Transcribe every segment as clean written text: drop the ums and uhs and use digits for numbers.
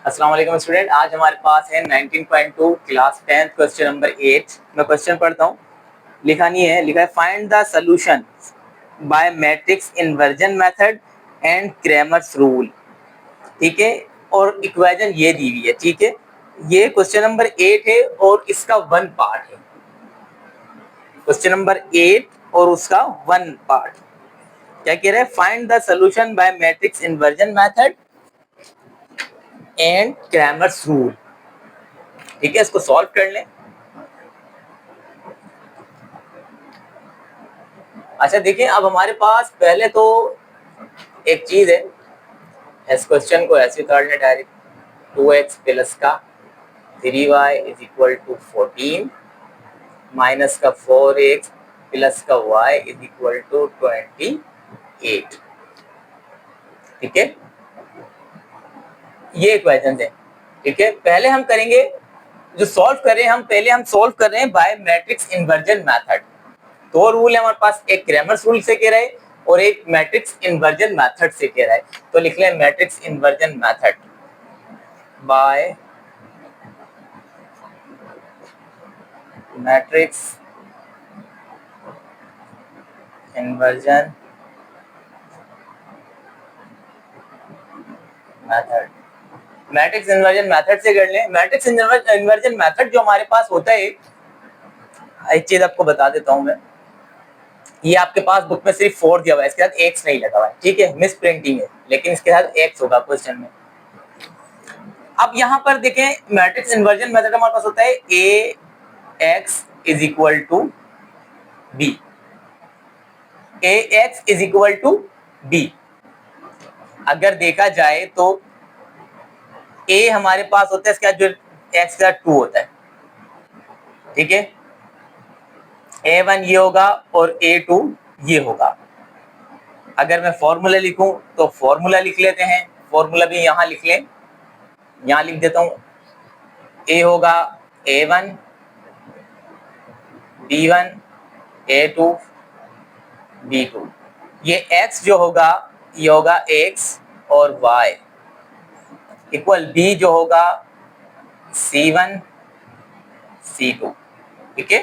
अस्सलाम वालेकुम स्टूडेंट, आज हमारे पास है 19.2 क्लास 10 क्वेश्चन नंबर 8। मैं क्वेश्चन पढ़ता हूँ। लिखा है find the solution bye matrix inversion method and Cramer's rule. ठीक है, और इक्वेशन ये दी हुई है। ठीक है, ये क्वेश्चन नंबर 8 है और इसका वन पार्ट है। क्वेश्चन नंबर 8 और उसका वन पार्ट क्या कह रहा है? Find the solution bye matrix inversion method and Cramer's rule. ठीक है, इसको सॉल्व कर लें। अच्छा देखिए, अब हमारे पास पहले तो एक चीज है, इस क्वेश्चन को ऐसे कर लें डायरेक्ट। 2x प्लस का 3y is equal to 14 minus का 4x प्लस का y इज इक्वल टू 28। ठीक है, ये इक्वेशन है। ठीक है, पहले हम करेंगे जो सॉल्व कर रहे हैं, पहले हम सॉल्व कर रहे हैं बाय मैट्रिक्स इन्वर्जन मेथड। दो रूल है हमारे पास, एक क्रैमर्स रूल से कह रहा है और एक मैट्रिक्स इन्वर्जन मेथड से कह रहा है। तो लिख लें matrix inversion method by matrix inversion method. Matrix inversion method से कर लें। मैट्रिक्स इन्वर्जन मेथड जो हमारे पास होता है, एक चीज आपको बता देता हूं मैं, ये आपके पास बुक में सिर्फ 4 दिया हुआ है, इसके साथ एक्स नहीं लगा हुआ है। ठीक है, मिस प्रिंटिंग है, लेकिन इसके साथ एक्स होगा क्वेश्चन में। अब यहाँ पर देखें, मैट्रिक्स इन्वर्जन मेथड हमारे पास होता है A X is equal to B. A X is equal to B अगर देखा जाए तो ए हमारे पास होता है, इसका जो एक्स का 2 होता है। ठीक है, A1 ये होगा और A2 ये होगा। अगर मैं फॉर्मूला लिखूं तो फॉर्मूला लिख लेते हैं, फॉर्मूला भी यहां लिख लें, यहां लिख देता हूं। ए होगा A1 B1 A2 B2। ये x जो होगा ये होगा x और y इक्वल b जो होगा C1 C2। ठीक है,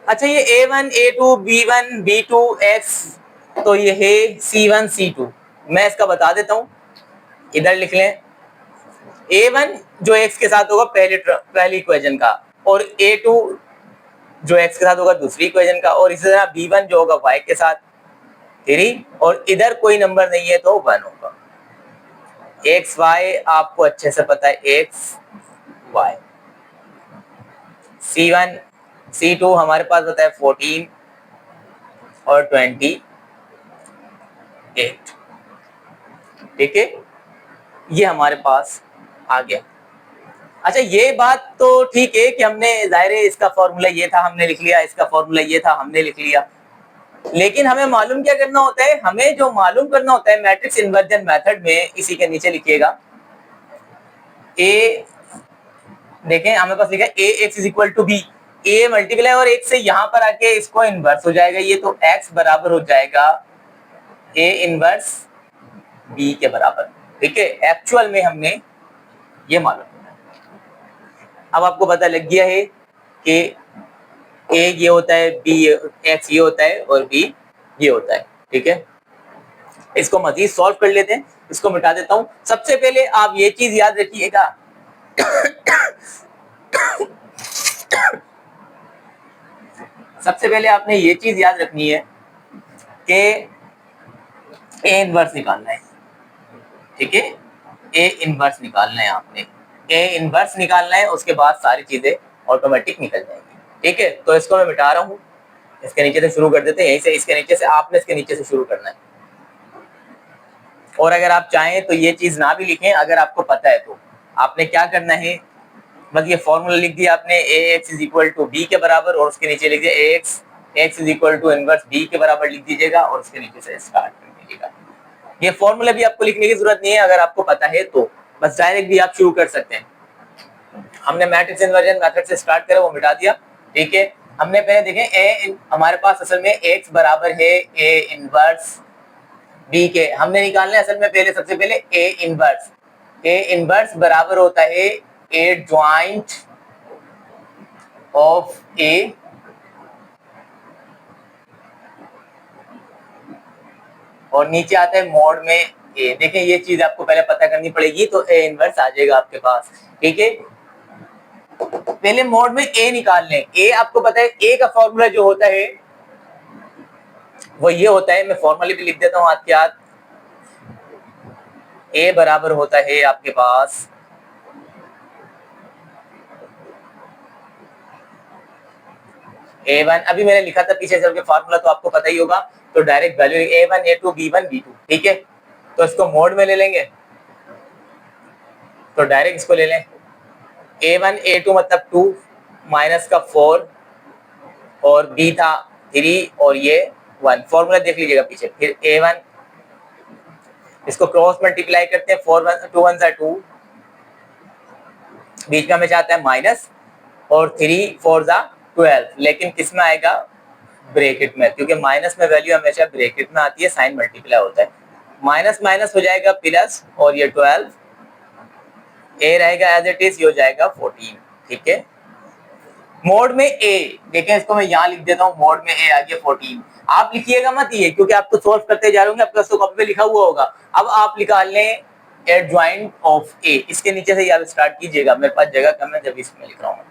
अच्छा ये A1 A2 B1 B2 x, तो ये है C1 C2। मैं इसका बता देता हूं, इधर लिख लें। A1 जो x के साथ होगा पहली इक्वेशन का, और A2 जो x के साथ होगा दूसरी इक्वेशन का, और इसी तरह B1 जो होगा y के साथ 3, और इधर कोई नंबर नहीं है तो 1 होगा। x y आपको अच्छे से पता है, x y। C1 C2 हमारे पास होता है 14 और 28। ठीक है, ये हमारे पास आ गया। अच्छा ये बात तो ठीक है कि हमने जाहिर है इसका फॉर्मूला ये था हमने लिख लिया, इसका फॉर्मूला ये था हमने लिख लिया, लेकिन हमें मालूम क्या करना होता है? हमें जो मालूम करना होता है मैट्रिक्स इन्वर्जन मेथड में, इसी के नीचे लिखिएगा ए, देखें हमें पास लिखा है A X is equal to B. A multiply और एक से यहां पर आके इसको इन्वर्स हो जाएगा, ये तो एक्स बराबर हो जाएगा ए इन्वर्स बी के बराबर। ठीक है, एक्चुअल में हमने ये मालूम। अब आपको पता लग गया है कि ए ये होता है, बी एक्स ये होता है और बी ये होता है। ठीक है, इसको मजीद सॉल्व कर लेते हैं, इसको मिटा देता हूं। सबसे पहले आप ये चीज याद रखिएगा सबसे पहले आपने ये चीज याद रखनी है कि ए इनवर्स निकालना है। ठीक है, ए इनवर्स निकालना है आपने, ए इनवर्स निकालना है, उसके बाद सारी चीजें ऑटोमेटिक निकल जाएंगी। ठीक है, तो इसको मैं मिटा रहा हूं, इसके नीचे से शुरू कर देते हैं, यहीं से इसके नीचे से, आपने इसके नीचे से शुरू करना है। और अगर आप चाहें तो ये चीज ना भी लिखें, अगर आपको पता है तो आपने क्या करना है, बस ये फॉर्मूला लिख दिया आपने, A X is equal to B के बराबर, और उसके नीचे लिख दिया A X is equal to inverse B के बराबर लिख दीजिएगा, और उसके नीचे से स्टार्ट कर दीजिएगा। ये फॉर्मूला भी आपको लिखने की जरूरत नहीं है, अगर आपको पता है तो बस डायरेक्ट भी आप शुरू कर सकते हैं। हमने मैट्रिक्स इन्वर्जन मेथड से स्टार्ट करा, वो मिटा दिया। ठीक है, हमने पहले देखें ए हमारे पास असल में एक्स बराबर है ए इनवर्स बी के, हमने निकालना है असल में पहले, सबसे पहले ए इनवर्स। ए इनवर्स बराबर होता है एडजॉइंट ऑफ ए और नीचे आता है मॉड में ए। देखें ये चीज आपको पहले पता करनी पड़ेगी, तो ए इनवर्स आ जाएगा आपके पास। ठीक है, पहले मॉड में ए निकाल लें। ए आपको पता है ए का फॉर्मूला जो होता है वो ये होता है, मैं फॉर्मूला भी लिख देता हूं हाथ के हाथ। ए बराबर होता है आपके पास A1, अभी मैंने लिखा था पीछे चल के फॉर्मूला, तो आपको पता ही होगा, तो direct value A1 A2 B1 B2। ठीक है, तो इसको मोड में ले लेंगे, तो डायरेक्ट इसको ले लें। A1 A2 मतलब 2 माइनस का 4 और B था 3 और ये 1। फॉर्मूला देख लीजिएगा पीछे। फिर A1 इसको क्रॉस मल्टीप्लाई करते हैं, 4 2 1 2, बीच में हमें चाहता है माइनस, और 3 4 12, लेकिन किस में आएगा? ब्रैकेट में, क्योंकि माइनस में वैल्यू हमेशा ब्रैकेट में आती है, साइन मल्टीप्लाई होता है। माइनस माइनस हो जाएगा प्लस, और ये 12 ए रहेगा एज इट इज, ये हो जाएगा 14। ठीक है, मोड में ए, देखें इसको मैं यहाँ लिख देता हूँ, मोड में ए आ गया 14। आप लिखिएगा मत ये, क्योंकि आप तो सोल्व करते जा रहे होंगे, आपका कॉपी पे लिखा हुआ होगा। अब आप निकाल लें एडजॉइंट ऑफ ए, इसके नीचे से आप स्टार्ट कीजिएगा, मेरे पास जगह कम है जब इसमें लिख रहा हूँ।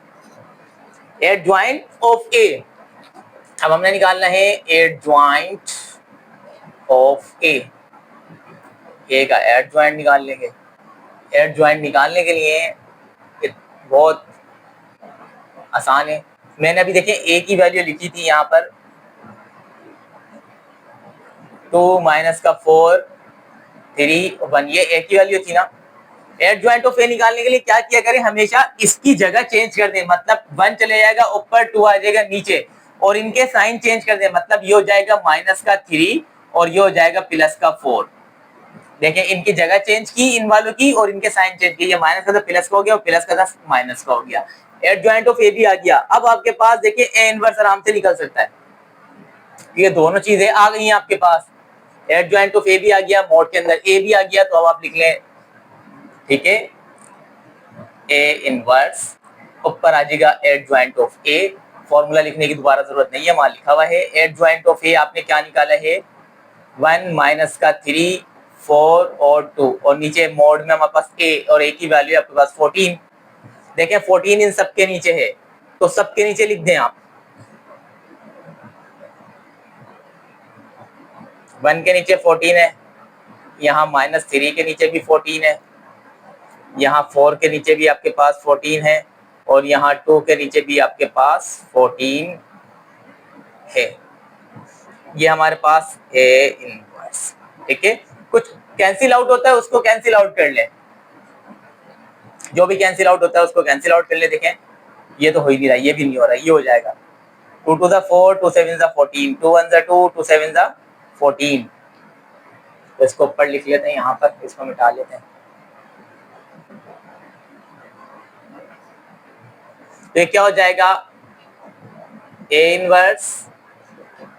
एडजॉइंट ऑफ ए, अब हमने निकालना है एडजॉइंट ऑफ ए का एडजॉइंट निकाल लेंगे। एडजॉइंट निकालने के लिए बहुत आसान है। मैंने अभी देखें ए की वैल्यू लिखी थी यहाँ पर 2 माइनस का 4 3 1, ये ए की वैल्यू थी ना। एडजॉइंट ऑफ ए निकालने के लिए क्या किया करें, हमेशा इसकी जगह चेंज कर दें, मतलब 1 चले जाएगा ऊपर, 2 आ जाएगा नीचे, और इनके साइन चेंज कर दें, मतलब ये हो जाएगा माइनस का 3 और ये हो जाएगा प्लस का 4। देखिए इनकी जगह चेंज की इन वालों की, और इनके साइन चेंज किए, माइनस का था प्लस का हो गया और प्लस का था माइनस का हो गया। एडजॉइंट ऑफ ए भी आ गया। अब आपके पास देखिए ए इनवर्स आराम से निकल सकता है, ये दोनों चीजें आ गई हैं आपके पास। एडजॉइंट ऑफ ए भी आ गया, मोड के अंदर ए भी आ गया, तो अब आप लिख लें, ठीक है, ए इनवर्स, ऊपर आ जाएगा एडजॉइंट ऑफ ए। फॉर्मूला लिखने की दोबारा जरूरत नहीं है, वहां लिखा हुआ है। एडजॉइंट ऑफ ए आपने क्या निकाला है? 1 माइनस का 3 4 और 2, और नीचे मोड में हमारे पास ए, और ए की वैल्यू आपके पास 14। देखें 14 इन सबके नीचे है, तो सबके नीचे लिख दें आप। 1 के नीचे 14 है, यहाँ -3 के नीचे भी 14 है, यहाँ 4 के नीचे भी आपके पास 14 है, और यहाँ 2 के नीचे भी आपके पास 14 है। ये हमारे पास है इनवर्स। ठीक है, कुछ कैंसिल आउट होता है उसको कैंसिल आउट कर लें, जो भी कैंसिल आउट होता है उसको कैंसिल आउट कर ले। देखें ये तो हो ही नहीं रहा, ये भी नहीं हो रहा, ये हो जाएगा 2 2 4 2 7 14, 2 1 2 2 7 14। तो इसको ऊपर लिख लेते हैं, यहाँ पर इसको मिटा लेते हैं। तो ये क्या हो जाएगा? ए इनवर्स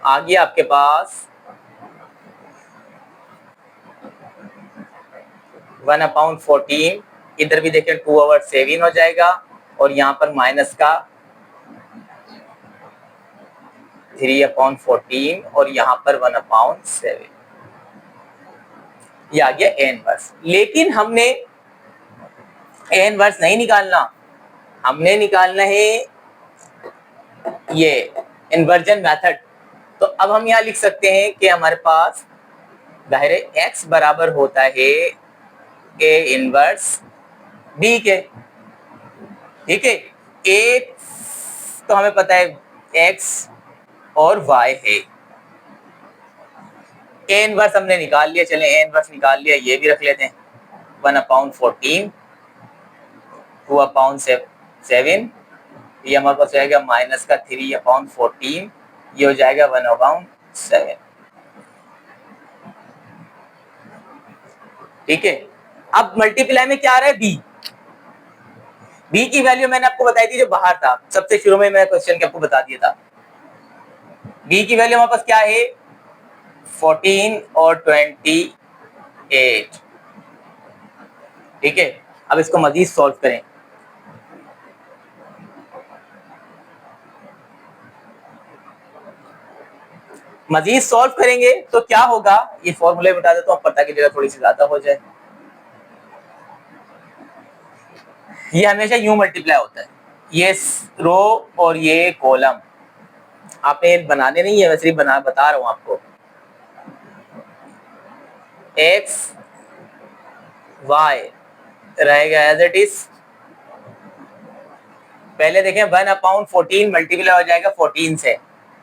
आ गया आपके पास 1/14, इधर भी देखें 2/7 हो जाएगा, और यहाँ पर माइनस का 3/14, और यहाँ पर 1/7, ये आ गया ए इनवर्स। लेकिन हमने ए इनवर्स नहीं निकालना, हमने निकालना है ये इन्वर्जन मेथड। तो अब हम यहाँ लिख सकते हैं कि हमारे पास जाहिर है x बराबर होता है ए इनवर्स बी के। ठीक है, ए तो हमें पता है x और y है। ए इनवर्स हमने निकाल लिया, चले ए इनवर्स निकाल लिया, ये भी रख लेते हैं 1/14 2/7, ये हमारे पास जाएगा माइनस का 3/14, ये हो जाएगा 1/7। ठीक है, अब मल्टीप्लाई में क्या आ रहा है? बी की वैल्यू मैंने आपको बताई थी जो बाहर था, सबसे शुरू में मैं क्वेश्चन के आपको बता दिया था। बी की वैल्यू हमारे पास क्या है? 14 और 28। ठीक है, अब इसको मजीद सॉल्व करें। मजीद सॉल्व करेंगे तो क्या होगा, ये फॉर्मूले बता देता हूँ पता की जगह थोड़ी सी ज्यादा हो जाए। ये हमेशा यूं मल्टीप्लाई होता है, ये रो और ये कॉलम आपने बनाने नहीं है, मैं सिर्फ बता रहा हूँ आपको। एक्स वाई रहेगा एज इट इज। पहले देखें 1/14 मल्टीप्लाई हो जाएगा 14 से,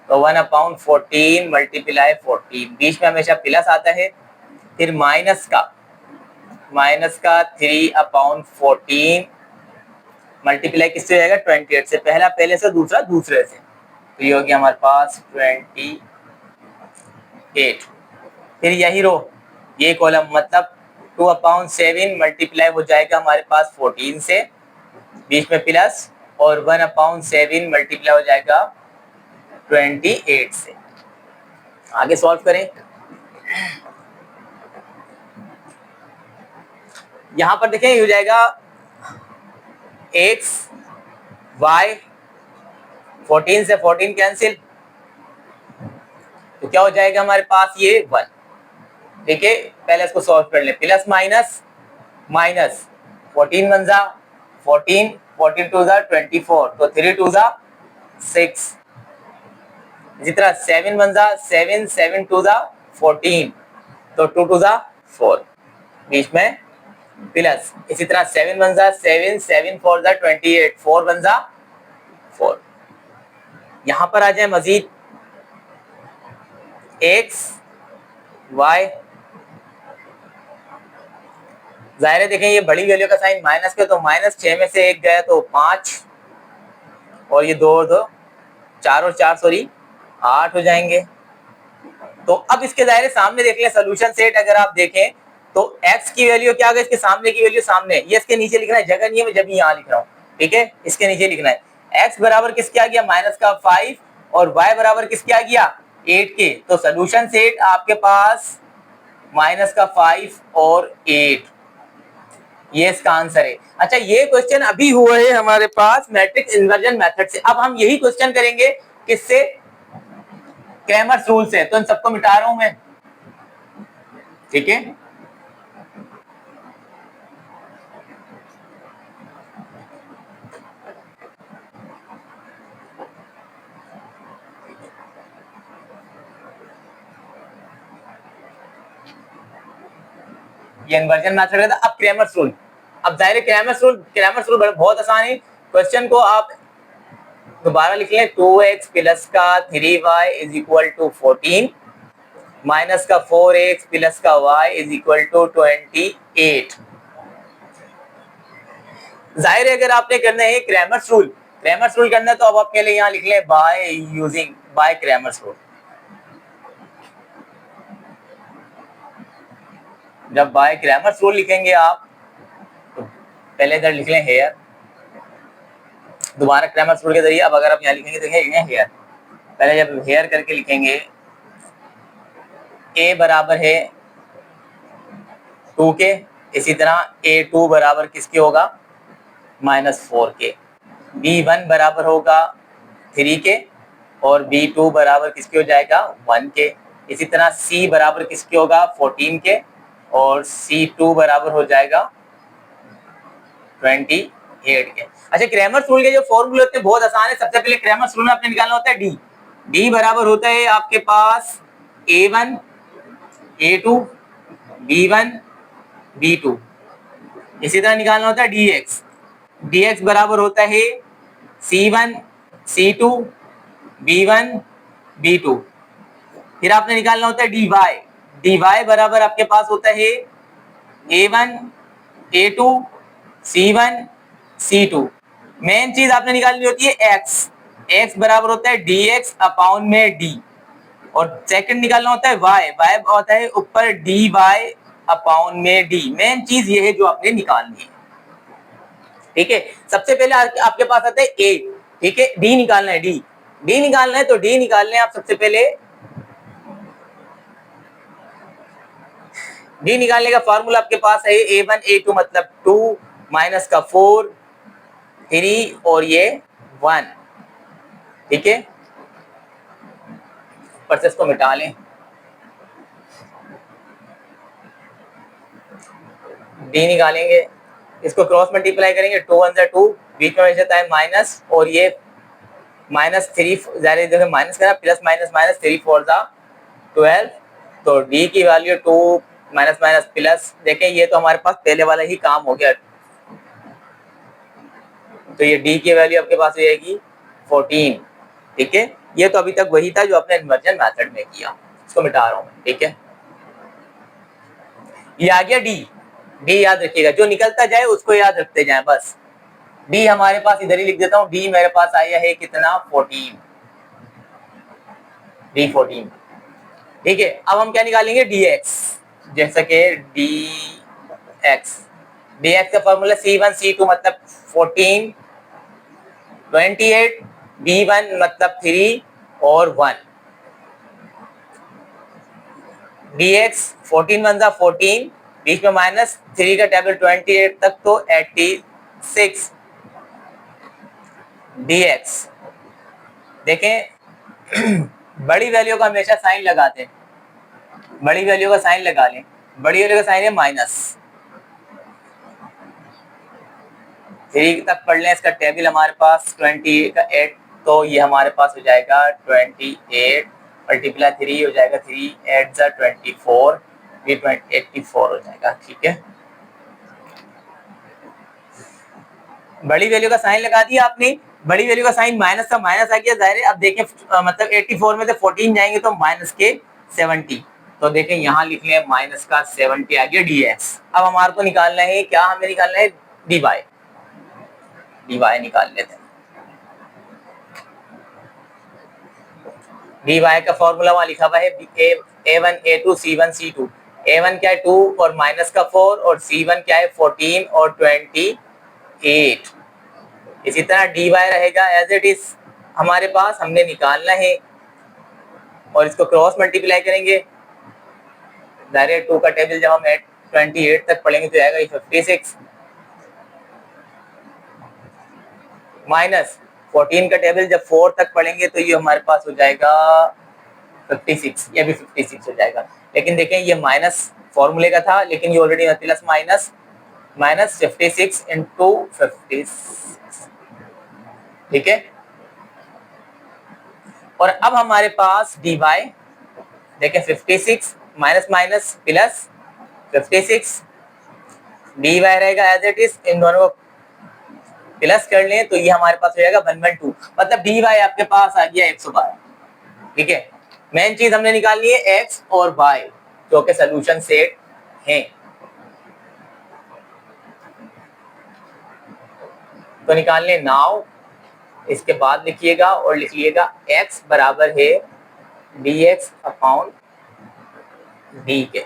तो 1/14 मल्टीप्लाई 14, बीच में हमेशा प्लस आता है, फिर माइनस का 3/14 मल्टीप्लाई किससे हो जाएगा 28 से, पहला पहले से दूसरा दूसरे से, तो ये हो गया हमारे पास 28। फिर यही रो ये कॉलम मतलब 2/7 मल्टीप्लाई हो जाएगा हमारे पास 14 से, बीच में प्लस, और 1/7 मल्टीप्लाई हो जाएगा 28 से। आगे सॉल्व करें। यहां पर देखें ये हो जाएगा एक्स वाई, 14 से 14 कैंसिल, तो क्या हो जाएगा हमारे पास ये 1। ठीक है, पहले इसको सॉल्व कर ले, प्लस माइनस माइनस 14 1 जा 14, 14 2 जा 24, तो 3 2 जा 6, इसी तरह 7 1 जा 7, 7 2 जा 14, तो 2 2 जा 4, बीच में प्लस, इसी तरह 7 1 जा 7, 7 4 जा 28, 4 1 जा 4। यहां पर आ जाए मजीद एक्स वाई, जाहिर है देखें ये बड़ी वैल्यू का साइन माइनस के, तो माइनस 6 में से 1 गया तो 5, और ये 2 और 2 4 और 4 सॉरी 8 हो जाएंगे। तो अब इसके दायरे सामने देख लें सोल्यूशन सेट, अगर आप देखें तो x की वैल्यू क्या होगा, इसके सामने की वैल्यू सामने, ये इसके नीचे लिखना है, जगह नहीं है, मैं जब यहाँ लिख रहा हूँ। ठीक है, इसके नीचे लिखना है x बराबर किसके आ गया माइनस का 5, और y बराबर किसके आ गया 8 के, तो सोल्यूशन सेट आपके पास माइनस का 5 और 8, ये इसका आंसर है। अच्छा, ये क्वेश्चन अभी हुआ है हमारे पास मैट्रिक्स इन्वर्जन मेथड से, अब हम यही क्वेश्चन करेंगे किससे, क्रैमर्स रूल से, तो इन सबको मिटा रहा हूं मैं। ठीक है, ये इन्वर्जन मेथड है। अब क्रैमर्स रूल, अब जाहिर क्रैमर्स रूल बहुत आसान है, क्वेश्चन को आप दोबारा लिख लें, 2x प्लस का 3y is equal to 14 minus का 4x प्लस का y इज इक्वल टू 28। जाहिर है अगर आपने करना है क्रैमर्स रूल करना है, तो अब आप पहले यहाँ लिख लें बाय क्रैमर्स रूल। जब बाय क्रैमर्स रूल लिखेंगे आप, तो पहले इधर लिख लें हेयर, दोबारा क्रैमर्स रूल के जरिए अब अगर आप यहाँ लिखेंगे तो हेयर, पहले जब हेयर करके लिखेंगे a बराबर है 2 के, इसी तरह a2 बराबर किसके होगा -4 के, b1 बराबर होगा 3 के, और b2 बराबर किसके हो जाएगा 1 के, इसी तरह c बराबर किसके होगा 14 के, और c2 बराबर हो जाएगा 28 के। अच्छा, क्रैमर्स रूल के जो फॉर्मूले होते हैं बहुत आसान है। सबसे पहले क्रैमर्स रूल में आपने निकालना होता है d बराबर होता है आपके पास a1 a2 b1 b2, इसी तरह निकालना होता है dx बराबर होता है c1 c2 b1 b2, फिर आपने निकालना होता है dy बराबर आपके पास होता है a1 a2 c1 c2। Main चीज आपने निकालनी होती है x बराबर होता है dx अपॉन में d, और सेकंड निकालना होता है y होता है ऊपर dy अपॉन में d। मेन चीज ये है जो आपने निकालनी है। ठीक है, सबसे पहले आपके पास आता है a, ठीक है, d निकालना है, d निकालना है, तो d निकालने आप सबसे पहले डी निकालने का फॉर्मूला आपके पास है a1 a2 मतलब 2 माइनस का 4 3 और ये 1, ठीक है। परसेस को मिटा लें, डी निकालेंगे, इसको क्रॉस मल्टीप्लाई करेंगे, 2 1 2, बीच में जाता है माइनस और ये माइनस 3 देखो माइनस करा प्लस माइनस माइनस 3 4 12, तो डी की वैल्यू 2 माइनस माइनस प्लस, देखें ये तो हमारे पास पहले वाला ही काम हो गया, तो ये डी की वैल्यू आपके पास हो जाएगी 14, ठीक है। ये तो अभी तक वही था जो आपने इन्वर्जन मेथड में किया, इसको मिटा रहा हूं, ठीक है। ये आ गया डी, डी याद रखिएगा, जो निकलता जाए उसको याद रखते जाए बस। डी हमारे पास इधर ही लिख देता हूं, डी मेरे पास आया है कितना 14, डी 14, ठीक है। अब हम क्या निकालेंगे dx, जैसा कि dx का फॉर्मूला c1 c2 मतलब 14 28, b1 मतलब 3 और 1, dx 14 1 14, बीच में माइनस 3 का टेबल 28 तक तो 86 dx, देखें बड़ी वैल्यू का हमेशा साइन लगाते हैं, बड़ी वैल्यू का साइन लगा लें, बड़ी वैल्यू का साइन है माइनस 3 तक पढ़ लें, इसका टेबल हमारे पास 28 का 8, तो ये हमारे पास हो जाएगा 28 मल्टीप्लाई 3 हो जाएगा 3 8 जा 24, ये 84 हो जाएगा, ठीक है। बड़ी वैल्यू का साइन लगा दिया आपने, बड़ी वैल्यू का साइन माइनस था माइनस आ गया, जाहिर है। अब देखें मतलब 84 में से 14 जाएंगे तो माइनस के 70, तो देखें यहाँ लिख लें माइनस का 70 आ गया dx। अब हमारे को निकालना है क्या, हमें निकालना है dy, dy निकाल लेते हैं। dy का फॉर्मूला वहां लिखा हुआ है a1 a2 c1 c2, a1 क्या है 2 और माइनस का 4 और c1 क्या है 14 और 28, इसी तरह dy रहेगा एज इट इज हमारे पास, हमने निकालना है और इसको क्रॉस मल्टीप्लाई करेंगे, डायरेक्ट 2 का टेबल जब हम 28 तक पढ़ेंगे तो आएगा 56 माइनस 14 का टेबल जब 4 तक पढ़ेंगे तो ये हमारे पास हो जाएगा 56, ये भी 56 हो जाएगा। लेकिन देखें ये माइनस फॉर्मूले का था, लेकिन ये already plus minus minus 56 into 56, ठीक है। और अब हमारे पास dy देखें 56 माइनस माइनस प्लस 56 dy रहेगा एज इट इज, इन दोनों को प्लस कर लें तो ये हमारे पास हो जाएगा 112, मतलब dy आपके पास आ गया 112, ठीक है। मेन चीज हमने निकालनी है x और y जो कि सोल्यूशन सेट हैं, तो निकालने नाउ, इसके बाद लिखिएगा और लिखिएगा x बराबर है dx अपॉन डी के,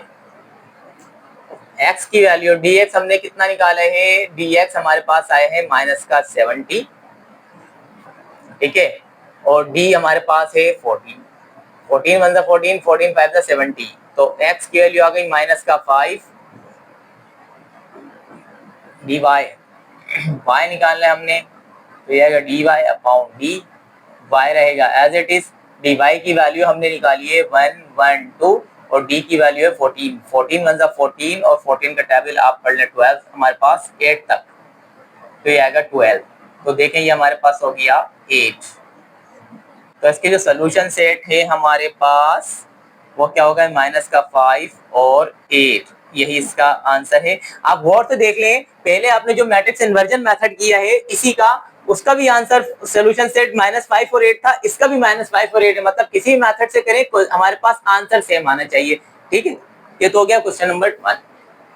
x की वैल्यू dx हमने कितना निकाला है, dx हमारे पास आया है माइनस का 70, ठीक है, और d हमारे पास है 14, 14 1 14, 14 5 70, तो x की वैल्यू आ गई माइनस का 5 dy, y निकालना है हमने, तो ये आएगा dy अपॉन डी, y रहेगा एज इट इज, dy की वैल्यू हमने निकाली है 112 और d की वैल्यू है 14, 14 1 14 और 14 का टेबल आप पढ़ लें 12 हमारे पास 8 तक, तो ये आएगा 12, तो देखें ये हमारे पास हो गया 8, तो इसके जो सोल्यूशन सेट है हमारे पास वो क्या होगा माइनस का 5 और 8, यही इसका आंसर है। आप गौर से देख लें, पहले आपने जो मैट्रिक्स इन्वर्जन मेथड किया है इसी का, उसका भी आंसर सोल्यूशन सेट -5 और 8 था, इसका भी -5 और 8 है, मतलब किसी मेथड से करें हमारे पास आंसर सेम आना चाहिए, ठीक है। ये तो हो गया क्वेश्चन नंबर 1।